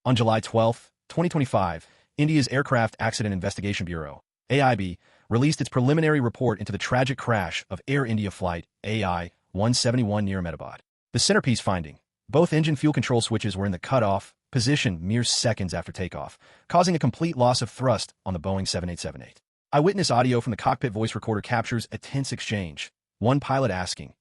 On July 12, 2025, India's Aircraft Accident Investigation Bureau, AIB, released its preliminary report into the tragic crash of Air India flight AI-171 near Ahmedabad. The centerpiece finding: both engine fuel control switches were in the cutoff position mere seconds after takeoff, causing a complete loss of thrust on the Boeing 7878. Eyewitness audio from the cockpit voice recorder captures a tense exchange, one pilot asking,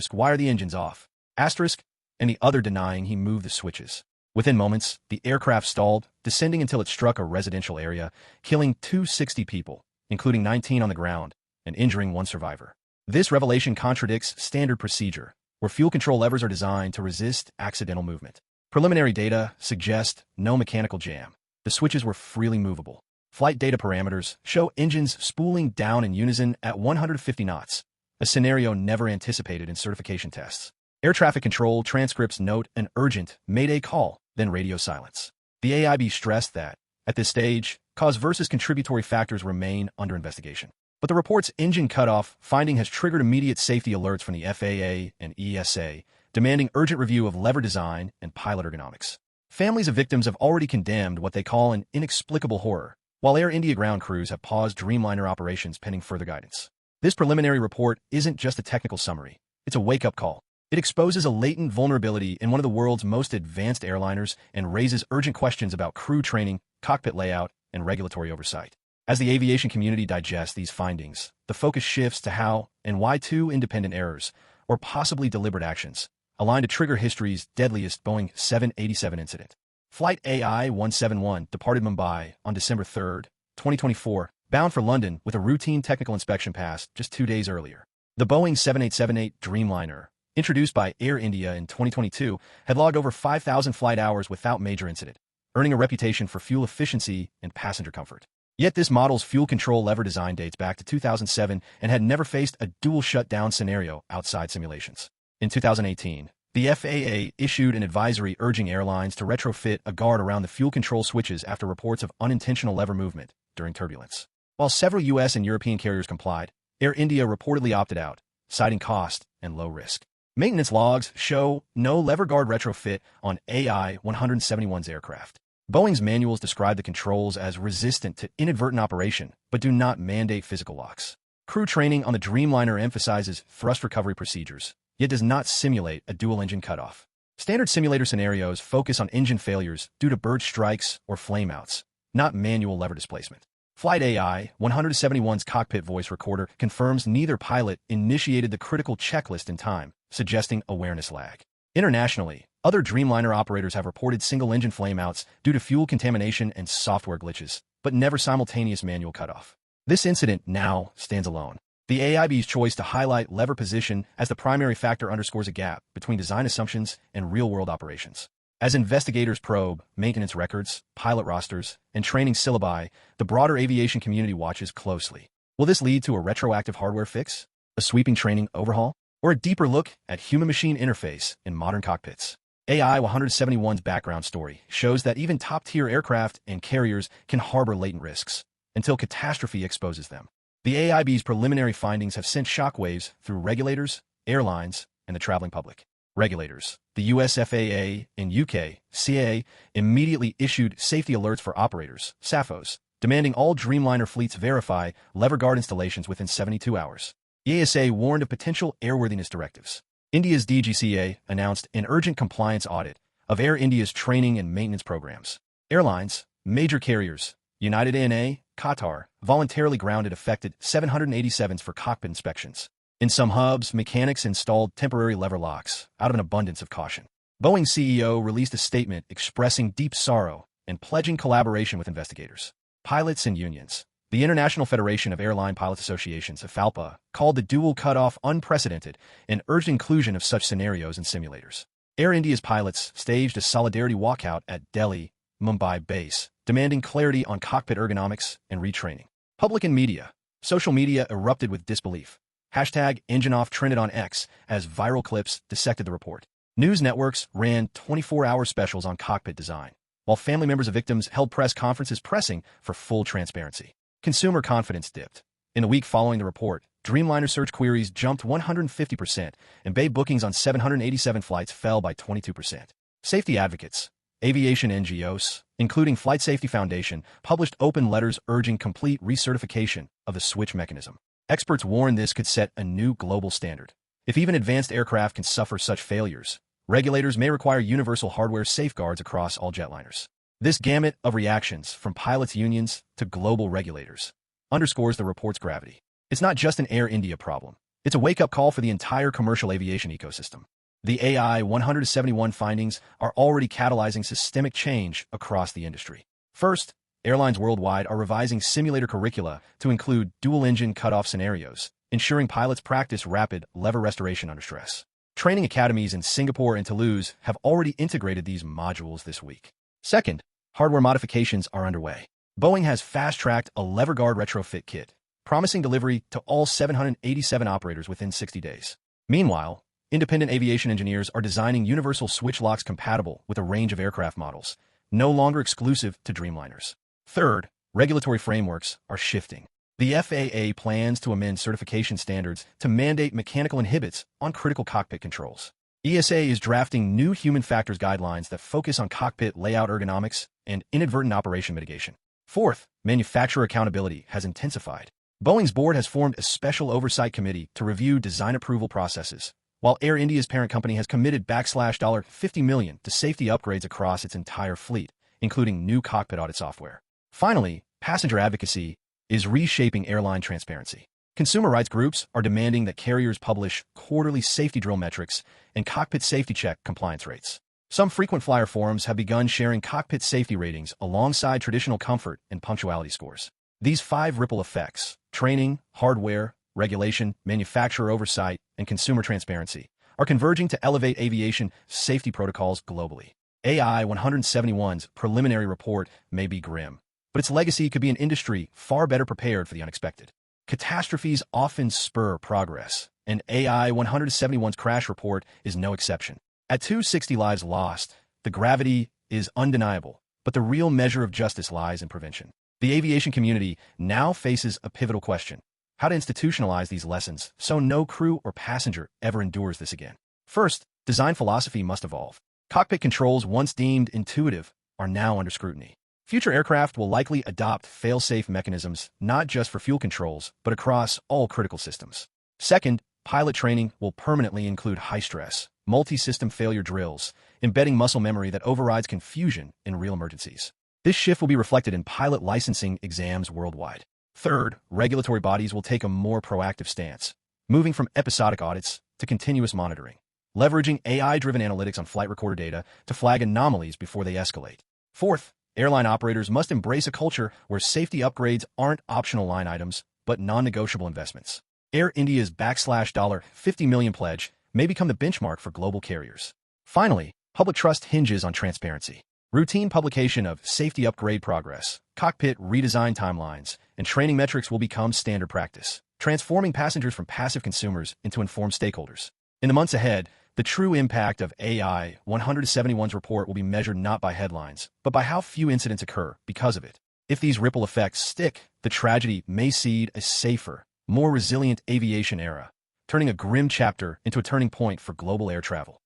"Why are the engines off?" And the other denying he moved the switches. Within moments, the aircraft stalled, descending until it struck a residential area, killing 260 people, including 19 on the ground, and injuring one survivor. This revelation contradicts standard procedure, where fuel control levers are designed to resist accidental movement. Preliminary data suggest no mechanical jam. The switches were freely movable. Flight data parameters show engines spooling down in unison at 150 knots, a scenario never anticipated in certification tests. Air traffic control transcripts note an urgent mayday call, then radio silence. The AIB stressed that, at this stage, cause versus contributory factors remain under investigation. But the report's engine cutoff finding has triggered immediate safety alerts from the FAA and EASA, demanding urgent review of lever design and pilot ergonomics. Families of victims have already condemned what they call an inexplicable horror, while Air India ground crews have paused Dreamliner operations pending further guidance. This preliminary report isn't just a technical summary, it's a wake-up call. It exposes a latent vulnerability in one of the world's most advanced airliners and raises urgent questions about crew training, cockpit layout, and regulatory oversight. As the aviation community digests these findings, the focus shifts to how and why two independent errors, or possibly deliberate actions, align to trigger history's deadliest Boeing 787 incident. Flight AI-171 departed Mumbai on December 3, 2024, bound for London with a routine technical inspection pass just 2 days earlier. The Boeing 7878 Dreamliner, introduced by Air India in 2022, had logged over 5,000 flight hours without major incident, earning a reputation for fuel efficiency and passenger comfort. Yet this model's fuel control lever design dates back to 2007 and had never faced a dual shutdown scenario outside simulations. In 2018, the FAA issued an advisory urging airlines to retrofit a guard around the fuel control switches after reports of unintentional lever movement during turbulence. While several U.S. and European carriers complied, Air India reportedly opted out, citing cost and low risk. Maintenance logs show no lever guard retrofit on AI-171's aircraft. Boeing's manuals describe the controls as resistant to inadvertent operation, but do not mandate physical locks. Crew training on the Dreamliner emphasizes thrust recovery procedures, yet does not simulate a dual-engine cutoff. Standard simulator scenarios focus on engine failures due to bird strikes or flameouts, not manual lever displacement. Flight AI-171's cockpit voice recorder confirms neither pilot initiated the critical checklist in time, suggesting awareness lag. Internationally, other Dreamliner operators have reported single-engine flameouts due to fuel contamination and software glitches, but never simultaneous manual cutoff. This incident now stands alone. The AIB's choice to highlight lever position as the primary factor underscores a gap between design assumptions and real-world operations. As investigators probe maintenance records, pilot rosters, and training syllabi, the broader aviation community watches closely. Will this lead to a retroactive hardware fix, a sweeping training overhaul, or a deeper look at human-machine interface in modern cockpits? AI-171's background story shows that even top-tier aircraft and carriers can harbor latent risks until catastrophe exposes them. The AIB's preliminary findings have sent shockwaves through regulators, airlines, and the traveling public. Regulators, the US FAA and UK CAA, immediately issued safety alerts for operators, SAFOs, demanding all Dreamliner fleets verify lever guard installations within 72 hours. EASA warned of potential airworthiness directives. India's DGCA announced an urgent compliance audit of Air India's training and maintenance programs. Airlines, major carriers, United ANA, Qatar, voluntarily grounded affected 787s for cockpit inspections. In some hubs, mechanics installed temporary lever locks out of an abundance of caution. Boeing CEO released a statement expressing deep sorrow and pledging collaboration with investigators. Pilots and unions. The International Federation of Airline Pilots Associations, IFALPA, called the dual cutoff unprecedented and urged inclusion of such scenarios in simulators. Air India's pilots staged a solidarity walkout at Delhi, Mumbai base, demanding clarity on cockpit ergonomics and retraining. Public and media. Social media erupted with disbelief. #EngineOff trended on X as viral clips dissected the report. News networks ran 24-hour specials on cockpit design, while family members of victims held press conferences pressing for full transparency. Consumer confidence dipped. In the week following the report, Dreamliner search queries jumped 150%, and Bay bookings on 787 flights fell by 22%. Safety advocates. aviation NGOs, including Flight Safety Foundation, published open letters urging complete recertification of the switch mechanism. Experts warn this could set a new global standard. If even advanced aircraft can suffer such failures, regulators may require universal hardware safeguards across all jetliners. This gamut of reactions, from pilots' unions to global regulators, underscores the report's gravity. It's not just an Air India problem. It's a wake-up call for the entire commercial aviation ecosystem. The AI 171 findings are already catalyzing systemic change across the industry. First, airlines worldwide are revising simulator curricula to include dual-engine cutoff scenarios, ensuring pilots practice rapid lever restoration under stress. Training academies in Singapore and Toulouse have already integrated these modules this week. Second, hardware modifications are underway. Boeing has fast-tracked a lever guard retrofit kit, promising delivery to all 787 operators within 60 days. Meanwhile, independent aviation engineers are designing universal switch locks compatible with a range of aircraft models, no longer exclusive to Dreamliners. Third, regulatory frameworks are shifting. The FAA plans to amend certification standards to mandate mechanical inhibits on critical cockpit controls. EASA is drafting new human factors guidelines that focus on cockpit layout ergonomics and inadvertent operation mitigation. Fourth, manufacturer accountability has intensified. Boeing's board has formed a special oversight committee to review design approval processes, while Air India's parent company has committed $50 million to safety upgrades across its entire fleet, including new cockpit audit software. Finally, passenger advocacy is reshaping airline transparency. Consumer rights groups are demanding that carriers publish quarterly safety drill metrics and cockpit safety check compliance rates. Some frequent flyer forums have begun sharing cockpit safety ratings alongside traditional comfort and punctuality scores. These 5 ripple effects, training, hardware, regulation, manufacturer oversight, and consumer transparency, are converging to elevate aviation safety protocols globally. AI 171's preliminary report may be grim, but its legacy could be an industry far better prepared for the unexpected. Catastrophes often spur progress, and AI 171's crash report is no exception. At 260 lives lost, the gravity is undeniable, but the real measure of justice lies in prevention. The aviation community now faces a pivotal question: how to institutionalize these lessons so no crew or passenger ever endures this again. First, design philosophy must evolve. Cockpit controls once deemed intuitive are now under scrutiny. Future aircraft will likely adopt fail-safe mechanisms not just for fuel controls, but across all critical systems. Second, pilot training will permanently include high-stress, multi-system failure drills, embedding muscle memory that overrides confusion in real emergencies. This shift will be reflected in pilot licensing exams worldwide. Third, regulatory bodies will take a more proactive stance, moving from episodic audits to continuous monitoring, leveraging AI-driven analytics on flight recorder data to flag anomalies before they escalate. Fourth, airline operators must embrace a culture where safety upgrades aren't optional line items, but non-negotiable investments. Air India's $50 million pledge may become the benchmark for global carriers. Finally, public trust hinges on transparency. Routine publication of safety upgrade progress, cockpit redesign timelines, and training metrics will become standard practice, transforming passengers from passive consumers into informed stakeholders. In the months ahead, the true impact of AI 171's report will be measured not by headlines, but by how few incidents occur because of it. If these ripple effects stick, the tragedy may seed a safer, more resilient aviation era, turning a grim chapter into a turning point for global air travel.